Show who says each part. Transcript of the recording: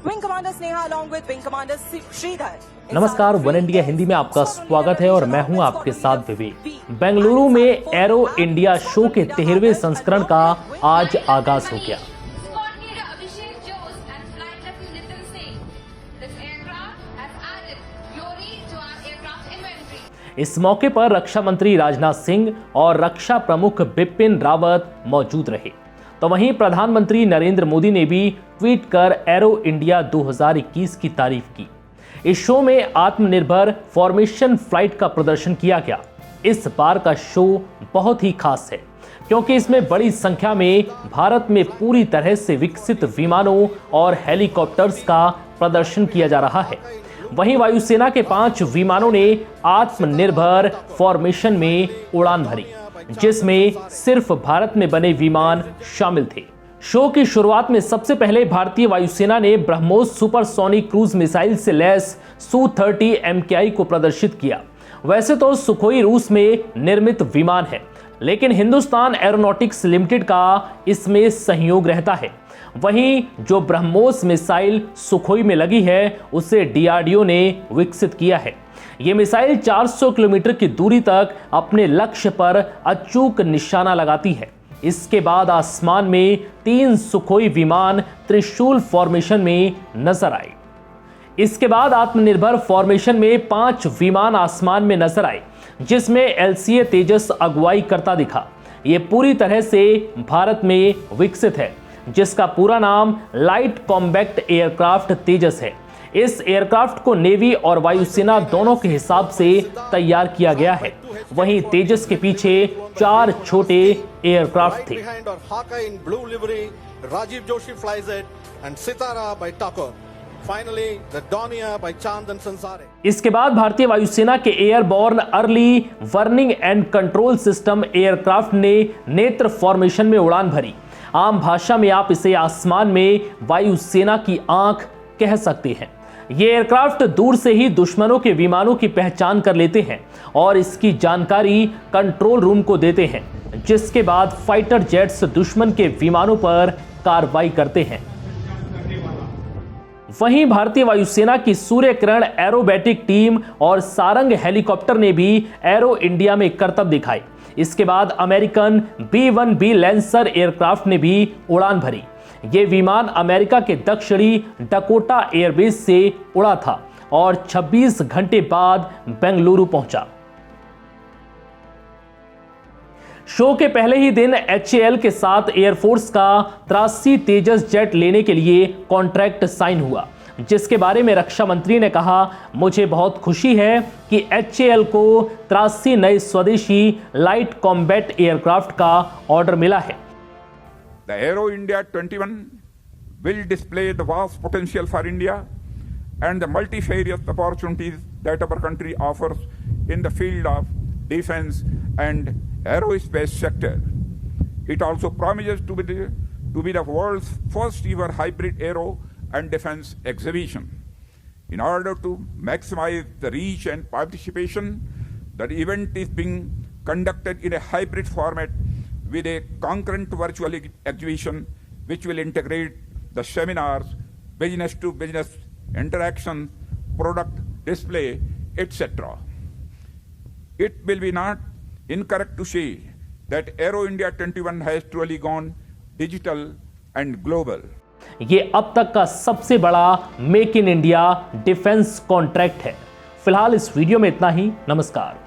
Speaker 1: Wing Commander Sneha along with Wing Commander Sridhar.
Speaker 2: नमस्कार, one India Hindi में आपका स्वागत है और मैं हूं आपके साथ विवेक। बेंगलुरु में एरो इंडिया शो के 13वें संस्करण का आज आगाज हो गया। इस मौके पर रक्षा मंत्री राजनाथ सिंह और रक्षा प्रमुख बिपिन रावत मौजूद रहे। तो वहीं प्रधानमंत्री नरेंद्र मोदी ने भी ट्वीट कर एरो इंडिया 2021 की तारीफ की। इस शो में आत्मनिर्भर फॉर्मेशन फ्लाइट का प्रदर्शन किया गया। इस बार का शो बहुत ही खास है क्योंकि इसमें बड़ी संख्या में भारत में पूरी तरह से विकसित विमानों और हेलीकॉप्टर्स का प्रदर्शन किया जा रहा है। वहीं वायुसेना के 5 विमानों ने आत्मनिर्भर फॉर्मेशन में उड़ान भरी, जिसमें सिर्फ भारत में बने विमान शामिल थे। शो की शुरुआत में सबसे पहले भारतीय वायुसेना ने ब्रह्मोस सुपरसोनिक क्रूज मिसाइल से लैस Su-30 MKI को प्रदर्शित किया। वैसे तो सुखोई रूस में निर्मित विमान है, लेकिन हिंदुस्तान एरोनॉटिक्स लिमिटेड का इसमें सहयोग रहता है। वहीं जो ब्रह्मोस मिसाइल सुखोई में लगी है, उसे DRDO ने विकसित किया है। ये मिसाइल 400 किलोमीटर की दूरी तक अपने लक्ष्य पर अचूक निशाना लगाती है। इसके बाद आसमान में 3 सुखोई विमान त्रिशूल फॉर्मेशन में नजर आए। इसके बाद आत्मनिर्भर फॉर्मेशन में 5 विमान आसमान में नजर आए, जिसमें LCA तेजस अगुवाई करता दिखा। ये पूरी तरह से भारत में विकसित है, जिसका पूरा नाम लाइट कॉम्बैक्ट एयरक्राफ्ट तेजस है। इस एयरक्राफ्ट को नेवी और वायुसेना दोनों के हिसाब से तैयार किया गया है। वहीं तेजस के पीछे 4 छोटे एयरक्राफ्ट थे।
Speaker 3: Rajiv Joshi flies it and Sitara by टाकर, फाइनली द डॉनिया बाय चांदन संसारे।
Speaker 2: इसके बाद भारतीय वायुसेना के airborne early warning and control system aircraft ने नेत्र फॉर्मेशन में उड़ान भरी। आम भाषा में आप इसे आसमान में वायुसेना की आंख कह सकते हैं। ये एयरक्राफ्ट दूर से ही दुश्मनों के विमानों की पहचान कर लेते हैं और इसकी जानकारी कंट्रोल रूम को देते हैं, जिसके बाद फाइटर जेट्स दुश्मन के विमानों पर कार्रवाई करते हैं। वहीं भारतीय वायुसेना की सूर्य किरण एरोबैटिक टीम और सारंग हेलीकॉप्टर ने भी एरो इंडिया में करतब दिखाए। इसके बाद अमेरिकन B-1B लैंसर एयरक्राफ्ट ने भी उड़ान भरी। ये विमान अमेरिका के दक्षिणी डकोटा एयरबेस से उड़ा था और 26 घंटे बाद बेंगलुरु पहुंचा। शो के पहले ही दिन HAL के साथ एयरफोर्स का 83 तेजस जेट लेने के लिए कॉन्ट्रैक्ट साइन हुआ, जिसके बारे में रक्षा मंत्री ने कहा, मुझे बहुत खुशी है कि HAL को 83 नए स्वदेशी लाइट कॉम्बैट एयरक्राफ्ट का ऑर्डर मिला है।
Speaker 4: The Aero India 21 will display the vast potential for India and the multifarious opportunities that our country offers in the field of defense and aerospace sector. It also promises to be the world's first ever hybrid aero and defense exhibition. In order to maximize the reach and participation, the event is being conducted in a hybrid format with a concurrent virtual exhibition which will integrate the seminars, business to business interaction, product display, etc. It will be not incorrect to say that Aero India 21 has truly gone digital and global.
Speaker 2: ये अब तक का सबसे बड़ा make in India defence contract है। फिलहाल इस video में इतना ही। नमस्कार।